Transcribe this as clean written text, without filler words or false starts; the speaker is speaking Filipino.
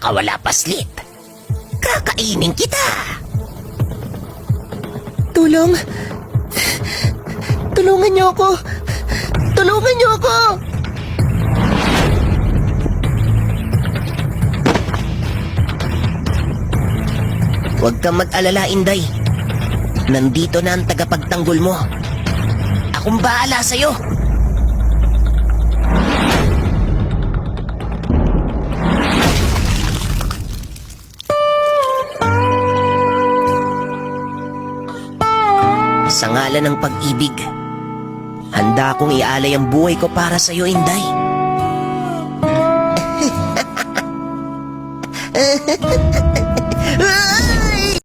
Magkakawala paslit. Kakainin kita. Tulong! Tulungan niyo ako! Tulungan niyo ako! Huwag kang mag-alala, Inday. Nandito na ang tagapagtanggol mo. Akong bahala sa'yo. Sa ngalan ng pag-ibig, handa akong ialay ang buhay ko para sa'yo, Inday.